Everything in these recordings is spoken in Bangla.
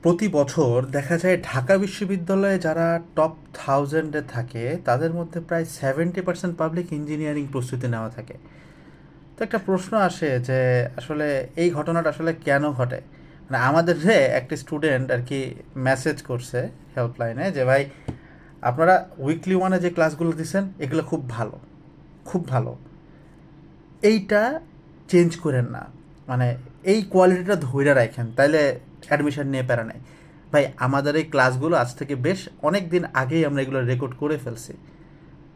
প্রতি বছর দেখা যায় ঢাকা বিশ্ববিদ্যালয়ে যারা টপ 1000-এ থাকে তাদের মধ্যে প্রায় 70% পাবলিক ইঞ্জিনিয়ারিং প্রস্তুতি নেওয়া থাকে। তো একটা প্রশ্ন আসে যে আসলে এই ঘটনাটা আসলে কেন ঘটে। মানে আমাদের যে একটি স্টুডেন্ট আর কি মেসেজ করছে হেল্পলাইনে যে ভাই আপনারা উইকলি ওয়ানে যে ক্লাসগুলো দিচ্ছেন এগুলো খুব ভালো, খুব ভালো, এইটা চেঞ্জ করেন না, মানে এই কোয়ালিটিটা ধইরা রাখেন তাইলে অ্যাডমিশন নিয়ে প্যারা নেই। ভাই আমাদের এই ক্লাসগুলো আজ থেকে বেশ অনেক দিন আগেই আমরা এগুলো রেকর্ড করে ফেলছি।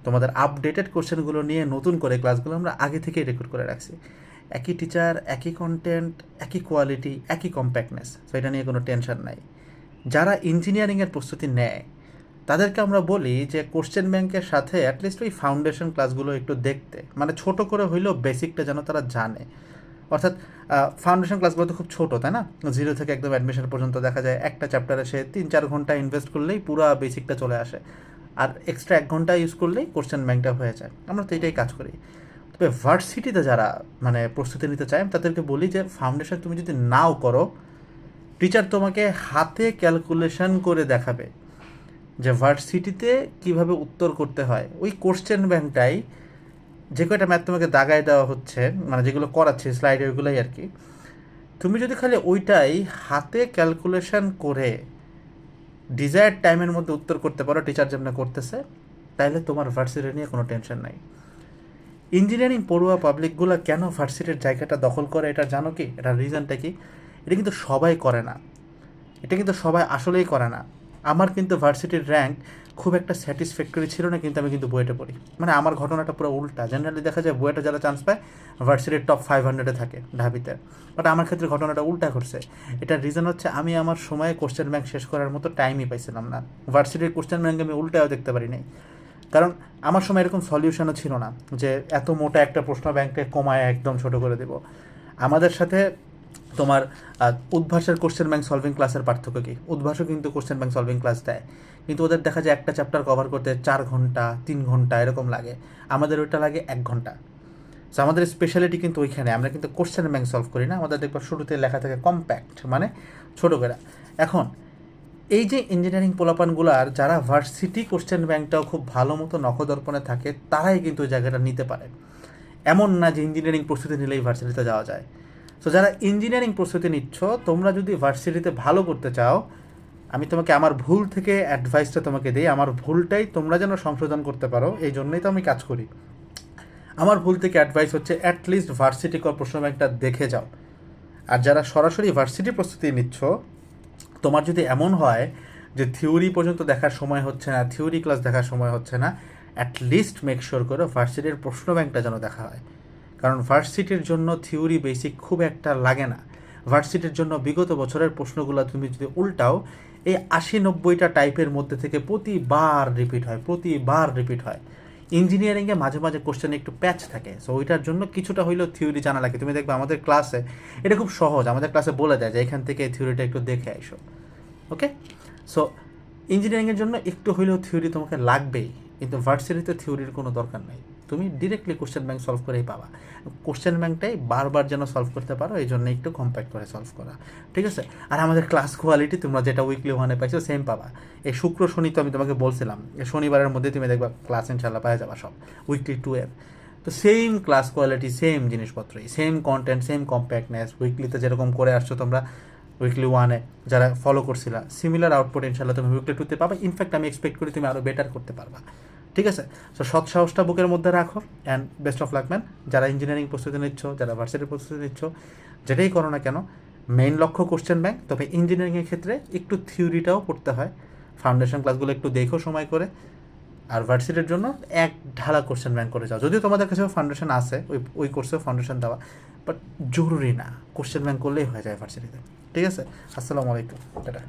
তোমাদের আপডেটেড কোশ্চেনগুলো নিয়ে নতুন করে ক্লাসগুলো আমরা আগে থেকেই রেকর্ড করে রাখছি। একই টিচার, একই কন্টেন্ট, একই কোয়ালিটি, একই কম্প্যাক্টনেস, তো এটা নিয়ে কোনো টেনশন নাই। যারা ইঞ্জিনিয়ারিংয়ের প্রস্তুতি নেয় তাদেরকে আমরা বলি যে কোশ্চেন ব্যাংকের সাথে অ্যাটলিস্ট ওই ফাউন্ডেশন ক্লাসগুলো একটু দেখতে, মানে ছোট করে হইলেও বেসিকটা যেন তারা জানে। অর্থাৎ ফাউন্ডেশন ক্লাসগুলো তো খুব ছোটো, তাই না? 0 থেকে একদম অ্যাডমিশন পর্যন্ত দেখা যায় একটা চ্যাপ্টারে সে 3-4 ঘন্টা ইনভেস্ট করলেই পুরো বেসিকটা চলে আসে, আর এক্সট্রা 1 ঘন্টা ইউজ করলেই কোশ্চেন ব্যাংকটা হয়ে যায়। আমরা তো এটাই কাজ করি। তবে ভার্সিটিতে যারা মানে প্রস্তুতি নিতে চায় তাদেরকে বলি যে ফাউন্ডেশন তুমি যদি নাও করো, টিচার তোমাকে হাতে ক্যালকুলেশন করে দেখাবে যে ভার্সিটিতে কিভাবে উত্তর করতে হয়। ওই কোশ্চেন ব্যাংকটাই যে কয়টা ম্যাথ তোমাকে দাগায় দেওয়া হচ্ছে, মানে যেগুলো করাচ্ছে স্লাইডে ওইগুলোই আর কি, তুমি যদি খালি ওইটাই হাতে ক্যালকুলেশন করে ডিজায়ার্ড টাইমের মধ্যে উত্তর করতে পারো টিচার যেমন করতেছে, তাইলে তোমার ভার্সিটি নিয়ে কোনো টেনশন নাই। ইঞ্জিনিয়ারিং পড়ুয়া পাবলিকগুলো কেন ভার্সিটির জায়গাটা দখল করে এটা জানো কি? এটার রিজনটা কি? এটা কিন্তু সবাই করে না, এটা কিন্তু সবাই আসলেই করে না। আমার কিন্তু ভার্সিটির র্যাঙ্ক খুব একটা স্যাটিসফ্যাক্টরি ছিল না, কিন্তু আমি কিন্তু বুয়েটে পড়ি। মানে আমার ঘটনাটা পুরো উল্টা। জেনারেলি দেখা যায় বুয়েটে যারা চান্স পায় ভার্সিটির টপ 500-এ থাকে ঢাবিতে, বাট আমার ক্ষেত্রে ঘটনাটা উল্টা ঘটছে। এটার রিজন হচ্ছে আমি আমার সময়ে কোশ্চেন ব্যাংক শেষ করার মতো টাইমই পাইছিলাম না। ভার্সিটির কোশ্চেন ব্যাংক আমি উল্টাও দেখতে পারি নাই, কারণ আমার সময় এরকম সলিউশনও ছিল না যে এত মোটা একটা প্রশ্ন ব্যাংকে কমায় একদম ছোট করে দেব। আমাদের সাথে তোমার উদ্ভাসের কোশ্চেন ব্যাংক সলভিং ক্লাসের পার্থক্য কী? উদ্ভাসও কিন্তু কোশ্চেন ব্যাংক সলভিং ক্লাস দেয়, কিন্তু ওদের দেখা যায় একটা চ্যাপ্টার কভার করতে 4 ঘন্টা 3 ঘন্টা এরকম লাগে, আমাদের ওইটা লাগে 1 ঘন্টা। সো আমাদের স্পেশালিটি কিন্তু ওইখানে, আমরা কিন্তু কোশ্চেন ব্যাংক সলভ করি না, আমাদের দেখবার শুরুতে লেখা থাকে কম্প্যাক্ট, মানে ছোটো করে। এখন এই যে ইঞ্জিনিয়ারিং পোলাপানগুলার যারা ভার্সিটি কোশ্চেন ব্যাংকটাও খুব ভালো মতো নখদর্পণে থাকে, তারাই কিন্তু ওই জায়গাটা নিতে পারে। এমন না যে ইঞ্জিনিয়ারিং প্রস্তুতি নিলেই ভার্সিটিতে যাওয়া যায়। সো যারা ইঞ্জিনিয়ারিং প্রস্তুতি নিচ্ছ, তোমরা যদি ভার্সিটিতে ভালো করতে চাও, আমি তোমাকে আমার ভুল থেকে অ্যাডভাইসটা তোমাকে দিই। আমার ভুলটাই তোমরা যেন সংশোধন করতে পারো, এই জন্যই তো আমি কাজ করি। আমার ভুল থেকে অ্যাডভাইস হচ্ছে অ্যাটলিস্ট ভার্সিটি প্রশ্ন ব্যাংকটা দেখে যাও। আর যারা সরাসরি ভার্সিটি প্রস্তুতি নিচ্ছ, তোমার যদি এমন হয় যে থিওরি পর্যন্ত দেখার সময় হচ্ছে না, থিওরি ক্লাস দেখার সময় হচ্ছে না, অ্যাটলিস্ট মেক শিওর করো ভার্সিটির প্রশ্ন ব্যাংকটা যেন দেখা হয়। কারণ ভার্সিটির জন্য থিওরি বেসিক খুব একটা লাগে না। ভার্সিটির জন্য বিগত বছরের প্রশ্নগুলো তুমি যদি উল্টাও, এই 80-90টা টাইপের মধ্যে থেকে প্রতিবার রিপিট হয়। ইঞ্জিনিয়ারিংয়ে মাঝে মাঝে কোশ্চেনে একটু প্যাচ থাকে, সো ওইটার জন্য কিছুটা হইলেও থিওরি জানা লাগে। তুমি দেখবে আমাদের ক্লাসে এটা খুব সহজ, আমাদের ক্লাসে বলে দেয় যে এখান থেকে থিওরিটা একটু দেখে আইসো। ওকে, সো ইঞ্জিনিয়ারিংয়ের জন্য একটু হইলেও থিওরি তোমাকে লাগবেই, কিন্তু ভার্সিটিতে থিওরির কোনো দরকার নাই। তুমি ডিরেক্টলি কোশ্চেন ব্যাংক সলভ করেই পাবা। কোশ্চেন ব্যাংকটাই বারবার যেন সলভ করতে পারো, এই জন্য একটু কম্প্যাক্ট করে সলভ করা, ঠিক আছে? আর আমাদের ক্লাস কোয়ালিটি তোমরা যেটা উইকলি ওয়ানে পাইছো সেম পাবা। এই শুক্র শনি তো আমি তোমাকে বলছিলাম, এই শনিবারের মধ্যে তুমি দেখবা ক্লাস ইনশাল্লাহ পাওয়া যাবা সব উইকলি 2 তো সেম ক্লাস কোয়ালিটি, সেম জিনিসপত্রই, সেম কন্টেন্ট, সেম কম্প্যাক্টনেস। উইকলিতে যেরকম করে আসছো তোমরা উইকলি ওয়ানে যারা ফলো করছিলা, সিমিলার আউটপুট ইনশাল্লাহ তুমি উইকলি 2-তে পাবা। ইনফ্যাক্ট আমি এক্সপেক্ট করি তুমি আরও বেটার করতে পারবা, ঠিক আছে? সো সৎ সাহসটা বুকের মধ্যে রাখো, and best of luck man. যারা ইঞ্জিনিয়ারিং প্রস্তুতি নিচ্ছ, যারা ভার্সিটির প্রস্তুতি নিচ্ছ, যেটাই করো না কেন, মেইন লক্ষ্য কোশ্চেন ব্যাংক। তবে ইঞ্জিনিয়ারিংয়ের ক্ষেত্রে একটু থিওরিটাও পড়তে হয়, ফাউন্ডেশন ক্লাসগুলো একটু দেখো সময় করে। আর ভার্সিটির জন্য এক ঢালা কোশ্চেন ব্যাংক করে যাও। যদিও তোমাদের কাছেও ফাউন্ডেশন আছে, ওই কোর্সেও ফাউন্ডেশন দেওয়া, বাট জরুরি না, কোশ্চেন ব্যাংক করলেই হয়ে যায় ভার্সিটিতে, ঠিক আছে? আসসালামু আলাইকুম, টাটা।